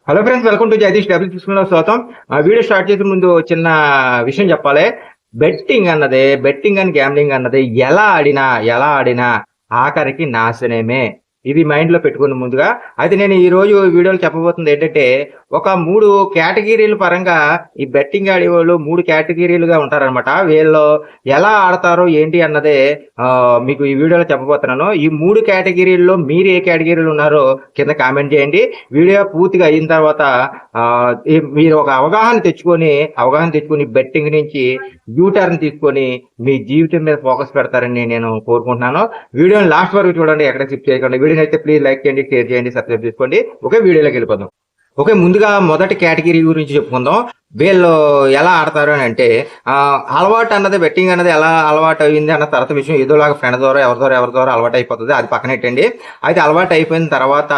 Hello friends, welcome to Jagadish W తీసుకున్న స్వాగతం. Video start చేసే ముందు చిన్న విషయం చెప్పాలి. బెట్టింగ్ అండ్ గ్యాంబ్లింగ్ అన్నది ఎలా ఆడినా ఆఖరికి నాశనమే. ఇది మైండ్ లో పెట్టుకుని ముందుగా అయితే నేను ఈ రోజు వీడియోలో చెప్పబోతుంది ఏంటంటే, ఒక 3 కేటగిరీల పరంగా ఈ బెట్టింగ్ ఆడేవాళ్ళు 3 కేటగిరీలుగా ఉంటారనమాట. వీళ్ళు ఎలా ఆడతారో ఏంటి అన్నదే మీకు ఈ వీడియోలో చెప్పబోతున్నాను. ఈ 3 కేటగిరీల్లో మీరు ఏ కేటగిరీలు ఉన్నారో కింద కామెంట్ చేయండి. వీడియో పూర్తిగా అయిన తర్వాత మీరు ఒక అవగాహన తెచ్చుకొని బెట్టింగ్ నుంచి యూటర్న్ తీసుకొని మీ జీవితం మీద ఫోకస్ పెడతారని నేను కోరుకుంటున్నాను. వీడియోని లాస్ట్ వరకు చూడండి, ఎక్కడ స్కిప్ చేయకండి. వీడియోని అయితే ప్లీజ్ లైక్ చేయండి, షేర్ చేయండి, సబ్స్క్రైబ్ చేసుకోండి. ఓకే, వీడియోలోకి వెళ్ళిపోదాం. ఓకే, ముందుగా మొదటి కేటగిరీ గురించి చెప్పుకుందాం. వీళ్ళు ఎలా ఆడతారు అని అంటే, అలవాటు అన్నది బెట్టింగ్ అన్నది ఎలా అలవాటు అయింది అన్న తర్వాత విషయం. ఏదోలాగా ఫ్రెండ్ ద్వారా ఎవరి ద్వారా అలవాటు అయిపోతుంది, అది పక్కనెట్టండి. అయితే అలవాటు అయిపోయిన తర్వాత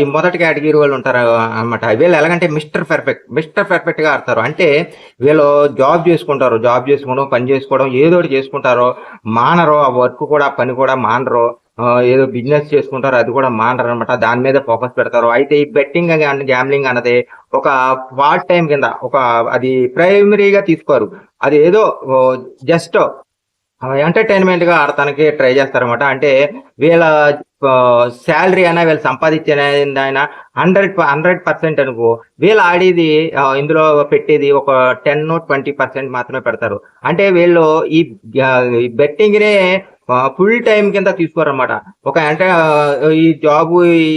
ఈ మొదటి కేటగిరీ వాళ్ళు ఉంటారు అనమాట. వీళ్ళు ఎలాగంటే మిస్టర్ పర్ఫెక్ట్ గా ఆడతారు. అంటే వీళ్ళు జాబ్ చేసుకోవడం, పని చేసుకోవడం, ఏదో ఒకటి చేసుకుంటారు, మానరు. ఆ వర్క్ కూడా, పని కూడా మానరు. ఏదో బిజినెస్ చేసుకుంటారు, అది కూడా మానరు అనమాట. దాని మీద ఫోకస్ పెడతారు. అయితే ఈ బెట్టింగ్ అండ్ గ్యాంబ్లింగ్ అన్నది ఒక పార్ట్ టైం కింద, అది ప్రైమరీగా తీసుకోరు. అది ఏదో జస్ట్ ఎంటర్టైన్మెంట్ గా ఆడటానికి ట్రై చేస్తారనమాట. అంటే వీళ్ళ శాలరీ అయినా వీళ్ళు సంపాదించేది అయినా 100% అనుకో, వీళ్ళు ఆడేది ఇందులో పెట్టేది ఒక 10-20% మాత్రమే పెడతారు. అంటే వీళ్ళు ఈ బెట్టింగ్ నే ఫుల్ టైం కింద తీసుకోరన్నమాట. అంటే ఈ జాబ్,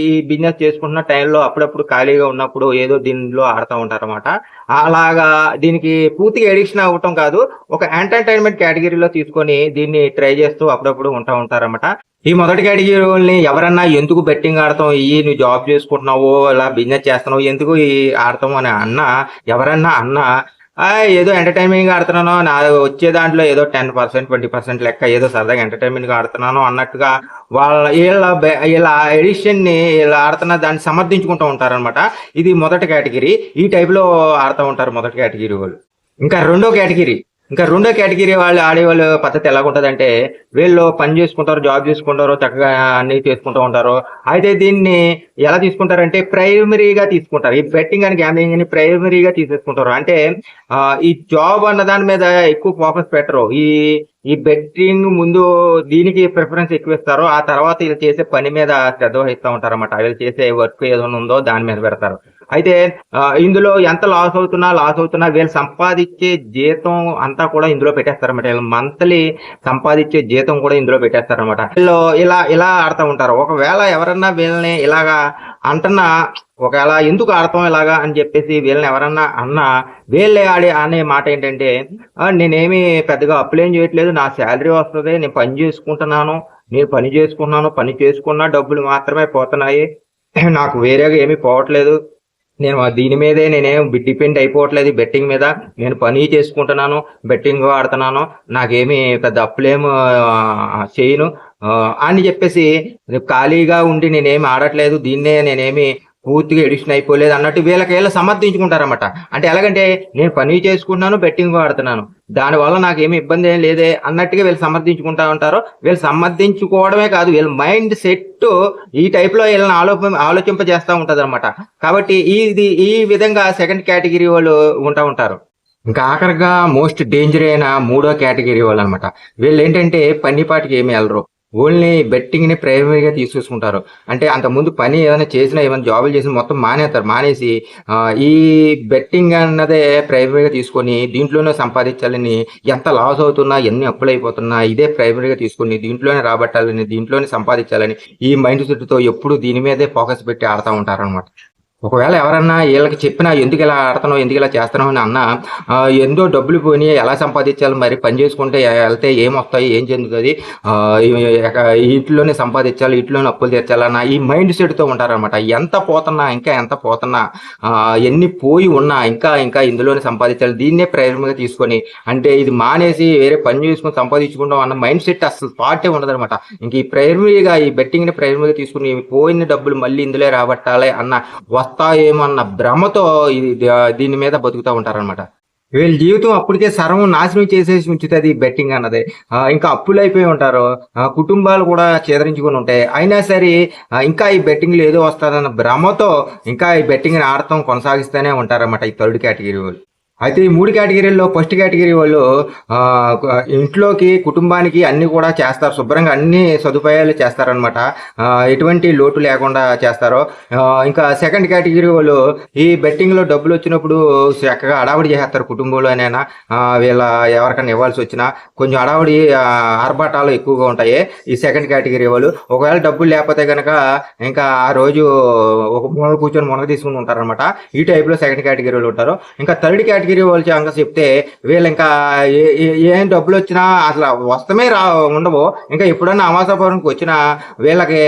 ఈ బిజినెస్ చేసుకుంటున్న టైంలో అప్పుడప్పుడు ఖాళీగా ఉన్నప్పుడు ఏదో దీనిలో ఆడుతూ ఉంటారన్నమాట. అలాగా దీనికి పూర్తిగా ఎడిక్షన్ అవ్వటం కాదు, ఒక ఎంటర్టైన్మెంట్ కేటగిరీలో తీసుకొని దీన్ని ట్రై చేస్తూ అప్పుడప్పుడు ఉంటారన్నమాట. ఈ మొదటి కేటగిరీని ఎవరన్నా ఎందుకు బెట్టింగ్ ఆడతాం, నువ్వు జాబ్ చేసుకుంటున్నావు, ఇలా బిజినెస్ చేస్తున్నావు, ఎందుకు ఈ ఆడతాము అని ఎవరన్నా ఏదో ఎంటర్టైన్మెంట్ గా ఆడుతున్నాను, నా వచ్చే దాంట్లో ఏదో 10%-20% లెక్క ఏదో సరదాగా ఎంటర్టైన్మెంట్ గా ఆడుతున్నాను అన్నట్టుగా వీళ్ళ ఎడిషన్ ని ఆడుతున్న దాన్ని సమర్థించుకుంటూ ఉంటారనమాట. ఇది మొదటి కేటగిరీ. ఈ టైప్ లో ఆడుతూ ఉంటారు మొదటి కేటగిరీ వాళ్ళు. ఇంకా రెండో కేటగిరీ వాళ్ళు ఆడేవాళ్ళ పద్ధతి ఎలాగుంటదంటే, వీళ్ళు పని చేసుకుంటారు, జాబ్ చేసుకుంటారు, చక్కగా అన్ని చేసుకుంటూ ఉంటారు. అయితే దీన్ని ఎలా తీసుకుంటారంటే ప్రైమరీగా తీసుకుంటారు. ఈ బెట్టింగ్ అండ్ గ్యాంబ్లింగ్ ని ప్రైమరీగా తీసేసుకుంటారు. అంటే ఈ జాబ్ అన్న దాని మీద ఎక్కువ ఫోకస్ పెట్టరు. ఈ బెట్టింగ్ ముందు దీనికి ప్రిఫరెన్స్ ఎక్కువ ఇస్తారు. ఆ తర్వాత వీళ్ళు చేసే పని మీద శ్రద్ధ వహిస్తూ ఉంటారు అన్నమాట. వీళ్ళు చేసే వర్క్ ఏదైనా ఉందో దాని మీద పెడతారు. అయితే ఇందులో ఎంత లాస్ అవుతున్నా వీళ్ళు సంపాదించే జీతం అంతా కూడా ఇందులో పెట్టేస్తారన్నమాట. వీళ్ళు మంత్లీ సంపాదించే జీతం కూడా ఇందులో పెట్టేస్తారన్నమాట. వీళ్ళు ఇలా ఆడుతూ ఉంటారు. ఒకవేళ ఎవరన్నా వీళ్ళని ఇలాగా అంటున్నా, ఒకవేళ ఎందుకు ఆడతాం ఇలాగా అని చెప్పేసి వీళ్ళని ఎవరన్నా వీళ్ళే అనే మాట ఏంటంటే, నేనేమి పెద్దగా అప్పులేం చేయట్లేదు, నా శాలరీ వస్తుంది, నేను పని చేసుకున్నా డబ్బులు మాత్రమే పోతున్నాయి, నాకు వేరేగా ఏమీ పోవట్లేదు, నేను దీని మీదే నేనేం డిపెండ్ అయిపోవట్లేదు, బెట్టింగ్ మీద నేను పని చేసుకుంటున్నాను, బెట్టింగ్ ఆడుతున్నాను, నాకేమి పెద్ద అప్పులేం చేయను అని చెప్పేసి ఖాళీగా ఉండి నేనేమి ఆడట్లేదు, దీన్నే నేనేమి పూర్తిగా ఎడిషన్ అయిపోలేదు అన్నట్టు వీళ్ళ సమర్థించుకుంటారన్నమాట. అంటే ఎలాగంటే, నేను పని చేసుకుంటున్నాను, బెట్టింగ్ ఆడుతున్నాను, దానివల్ల నాకేమి ఇబ్బంది ఏం లేదే అన్నట్టుగా వీళ్ళు సమర్థించుకుంటా ఉంటారు. వీళ్ళు సమర్థించుకోవడమే కాదు, వీళ్ళ మైండ్ సెట్ ఈ టైప్ లో వీళ్ళని ఆలోచింపజేస్తూ ఉంటది అనమాట. కాబట్టి ఈ విధంగా సెకండ్ కేటగిరీ వాళ్ళు ఉంటారు. ఇంకా ఆఖరిగా మోస్ట్ డేంజర్ అయిన మూడో కేటగిరీ వాళ్ళు అనమాట. వీళ్ళు ఏంటంటే పనిపాటికి ఏమి వెళ్ళరు, ఓన్లీ బెట్టింగ్ ని ప్రైమరీగా తీసుకుంటారు. అంటే అంతకుముందు పని ఏమైనా జాబులు చేసి మొత్తం మానేసి ఈ బెట్టింగ్ అన్నదే ప్రైమరీగా తీసుకొని దీంట్లోనే సంపాదించాలని, ఎంత లాస్ అవుతున్నా, ఎన్ని అప్పులు అయిపోతున్నా ఇదే ప్రైమరీగా తీసుకొని దీంట్లోనే రాబట్టాలని, దీంట్లోనే సంపాదించాలని ఈ మైండ్ సెట్ తో ఎప్పుడు దీని మీదే ఫోకస్ పెట్టి ఆడుతూ ఉంటారు అనమాట. ఒకవేళ ఎవరన్నా వీళ్ళకి చెప్పినా ఎందుకు ఇలా ఆడుతున్నావు, ఎందుకు ఇలా చేస్తున్నావు అని అన్నా, ఎంతో డబ్బులు పోయినాయి, ఎలా సంపాదించాలి, మరి పని చేసుకుంటే వెళ్తే ఏమొస్తాయి, ఏం చెందుతుంది, ఇంట్లోనే సంపాదించాలి, ఇంట్లోనే అప్పులు తీర్చాలన్న ఈ మైండ్ సెట్తో ఉంటారనమాట. ఎంత పోతున్నా ఎన్ని పోయి ఉన్నా ఇంకా ఇందులోనే సంపాదించాలి, దీన్నే ప్రైమరీగా తీసుకొని, అంటే ఇది మానేసి వేరే పని చేసుకుని సంపాదించుకుంటాం అన్న మైండ్ సెట్ అసలు థాటే ఉండదనమాట. ఇంక ఈ బెట్టింగ్ ని ప్రైమరీగా తీసుకుని పోయిన డబ్బులు మళ్ళీ ఇందులో రాబట్టాలి అన్న వస్తాయేమో అన్న భ్రమతో దీని మీద బతుకుతూ ఉంటారనమాట. వీళ్ళ జీవితం అప్పటికే సర్వం నాశనం చేసేసి ఉంచుతుంది బెట్టింగ్ అన్నది. ఇంకా అప్పులు అయిపోయి ఉంటారు. కుటుంబాలు కూడా ఛేదరించుకొని ఉంటాయి. అయినా సరే ఇంకా ఈ బెట్టింగ్‌లో ఏదో వస్తదన్న భ్రమతో ఇంకా ఈ బెట్టింగ్‌ని ఆడటం కొనసాగిస్తూనే ఉంటారన్నమాట ఈ థర్డ్ కేటగిరీ వాళ్ళు. అయితే ఈ 3 కేటగిరీల్లో ఫస్ట్ కేటగిరీ వాళ్ళు ఇంట్లోకి, కుటుంబానికి అన్నీ కూడా చేస్తారు. శుభ్రంగా అన్ని సదుపాయాలు చేస్తారనమాట. ఎటువంటి లోటు లేకుండా చేస్తారు. ఇంకా సెకండ్ కేటగిరీ వాళ్ళు ఈ బెట్టింగ్‌లో డబ్బులొచ్చినప్పుడు చక్కగా హడావుడి చేసేస్తారు కుటుంబంలోనైనా. వీళ్ళ ఎవరికైనా ఇవ్వాల్సి వచ్చినా కొంచెం హడావుడి ఆర్భాటాలు ఎక్కువగా ఉంటాయి ఈ సెకండ్ కేటగిరీ వాళ్ళు. ఒకవేళ డబ్బులు లేకపోతే గనక ఇంకా ఆ రోజు ఒక మూల కూర్చొని మునగ తీసుకొని ఉంటారనమాట. ఈ టైప్‌లో సెకండ్ కేటగిరీ వాళ్ళు ఉంటారు. ఇంకా థర్డ్ కేటగిరీ వాళ్ళు సంగతి చెప్తే వీళ్ళు ఇంకా ఏం డబ్బులు వచ్చినా అసలు వస్తమే ఉండవు. ఇంకా ఎప్పుడన్నా అమావాస్య వచ్చినా వీళ్ళకి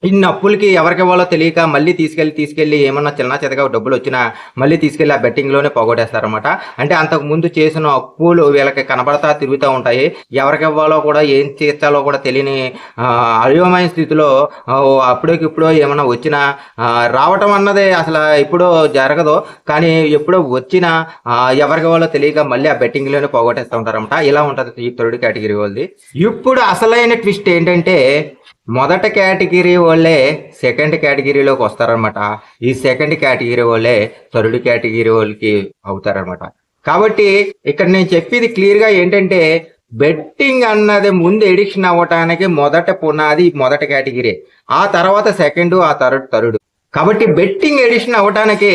ఇన్ని అప్పులకి ఎవరికి ఇవ్వాలో తెలియక మళ్ళీ తీసుకెళ్ళి ఏమన్నా చిన్న చితగా డబ్బులు వచ్చినా మళ్ళీ తీసుకెళ్ళి ఆ బెట్టింగ్లోనే పోగొట్టేస్తారనమాట. అంటే అంతకు ముందు చేసిన అప్పులు వీళ్ళకి కనబడతా తిరుగుతూ ఉంటాయి. ఎవరికి ఇవ్వాలో కూడా ఏం తీర్చాలో కూడా తెలియని అయోమయ స్థితిలో అప్పుడోకిప్పుడో ఏమన్నా వచ్చినా రావటం అన్నది అసలు ఎప్పుడో జరగదు. కానీ ఎప్పుడో వచ్చినా ఎవరికి ఇవ్వాలో తెలియక మళ్ళీ ఆ బెట్టింగ్లోనే పోగొట్టేస్తూ ఉంటారన్నమాట. ఇలా ఉంటుంది ఈ థర్డ్ కేటగిరీ వాళ్ళది. ఇప్పుడు అసలైన ట్విస్ట్ ఏంటంటే మొదటి కేటగిరీ వాళ్ళే సెకండ్ కేటగిరీలోకి వస్తారనమాట. ఈ సెకండ్ కేటగిరీ వాళ్ళే థర్డ్ కేటగిరీ వాళ్ళకి అవుతారనమాట. కాబట్టి ఇక్కడ నేను చెప్పేది క్లియర్గా ఏంటంటే బెట్టింగ్ అన్నది ముందు ఎడిక్షన్ అవ్వటానికి మొదట పునాది మొదటి కేటగిరీ, ఆ తర్వాత సెకండ్, ఆ థర్డ్. కాబట్టి బెట్టింగ్ ఎడిషన్ అవ్వటానికి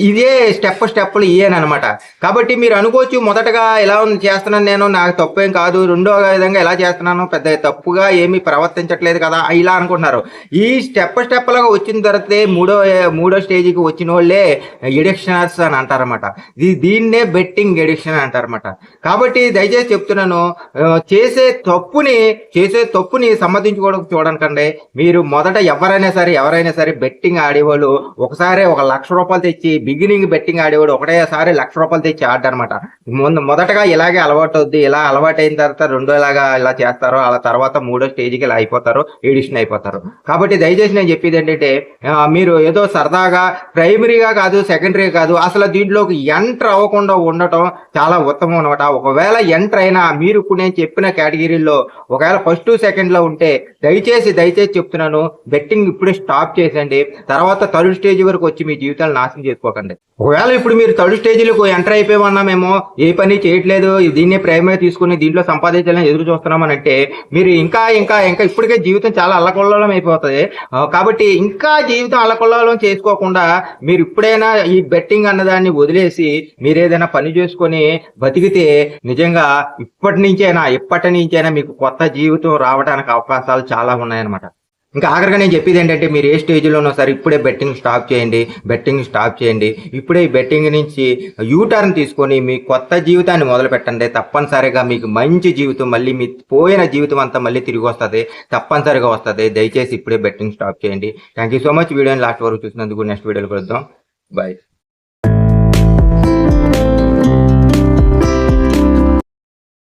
ఇదే స్టెప్పులు ఇయేనమాట. కాబట్టి మీరు అనుకోవచ్చు మొదటగా ఎలా చేస్తున్నాను నేను, నాకు తప్పేం కాదు, రెండో విధంగా ఎలా చేస్తున్నాను పెద్ద తప్పుగా ఏమీ ప్రవర్తించట్లేదు కదా ఇలా అనుకుంటున్నారు. ఈ స్టెప్పులుగా వచ్చిన తర్వాత మూడో స్టేజ్కి వచ్చిన వాళ్ళే ఎడిక్షనర్స్ అని అంటారన్నమాట. దీన్నే బెట్టింగ్ ఎడిక్షన్ అంటారన్నమాట. కాబట్టి దయచేసి చెప్తున్నాను, చేసే తప్పుని సమ్మతించుకోవడం చూడకండి. మీరు మొదట ఎవరైనా సరే బెట్టింగ్ ఆడేవాళ్ళు ఒకసారి 1 లక్ష రూపాయలు తెచ్చి, బిగినింగ్ బెట్టింగ్ ఆడేవాడు ఒకటేసారి 1 లక్ష రూపాయలు తెచ్చి ఆడనమాట. మొదటగా ఇలాగే అలవాటు అవుద్ది. ఇలా అలవాటు అయిన తర్వాత రెండోలాగా ఇలా చేస్తారు, అలా తర్వాత మూడో స్టేజ్కి ఇలా అయిపోతారు, ఎడిషన్ అయిపోతారు. కాబట్టి దయచేసి నేను చెప్పేది ఏంటంటే మీరు ఏదో సరదాగా ప్రైమరీగా కాదు, సెకండరీ కాదు, అసలు దీంట్లోకి ఎంటర్ అవ్వకుండా ఉండటం చాలా ఉత్తమం అనమాట. ఒకవేళ ఎంటర్ అయినా మీరు ఇప్పుడు నేను చెప్పిన కేటగిరీలో ఒకవేళ ఫస్ట్ సెకండ్ లో ఉంటే దయచేసి చెప్తున్నాను, బెట్టింగ్ ఇప్పుడే స్టాప్ చేసండి. తర్వాత థర్డ్ స్టేజ్ వరకు వచ్చి మీ జీవితాలు నాశనం చేసుకోకండి. ఒకవేళ ఇప్పుడు మీరు థర్డ్ స్టేజ్లకు ఎంటర్ అయిపోయినామేమో, ఏ పని చేయట్లేదు, దీన్నే ప్రేమ తీసుకుని దీంట్లో సంపాదించాలని ఎదురు చూస్తున్నామని అంటే మీరు ఇంకా ఇప్పటికే జీవితం చాలా అల్లకొల్లోలం అయిపోతుంది. కాబట్టి ఇంకా జీవితం అల్లకొల్లోలం చేసుకోకుండా మీరు ఇప్పుడైనా ఈ బెట్టింగ్ అన్నదాన్ని వదిలేసి మీరు ఏదైనా పని చేసుకొని బతికితే నిజంగా ఇప్పటి నుంచైనా మీకు కొత్త జీవితం రావడానికి అవకాశాలు చాలా ఉన్నాయన్నమాట. ఇంకా ఆఖరిగా నేను చెప్పేది ఏంటంటే మీరు ఏ స్టేజ్లోనో సరే ఇప్పుడే బెట్టింగ్ స్టాప్ చేయండి. ఇప్పుడే ఈ బెట్టింగ్ నుంచి యూటర్న్ తీసుకొని మీ కొత్త జీవితాన్ని మొదలు పెట్టండి. తప్పనిసరిగా మీకు మంచి జీవితం, మళ్ళీ మీ పోయిన జీవితం అంతా మళ్ళీ తిరిగి వస్తుంది, తప్పనిసరిగా వస్తుంది. దయచేసి ఇప్పుడే బెట్టింగ్ స్టాప్ చేయండి. Thank you so much. వీడియోని లాస్ట్ వరకు చూసినందుకు. నెక్స్ట్ వీడియోలో కలుద్దాం. బాయ్.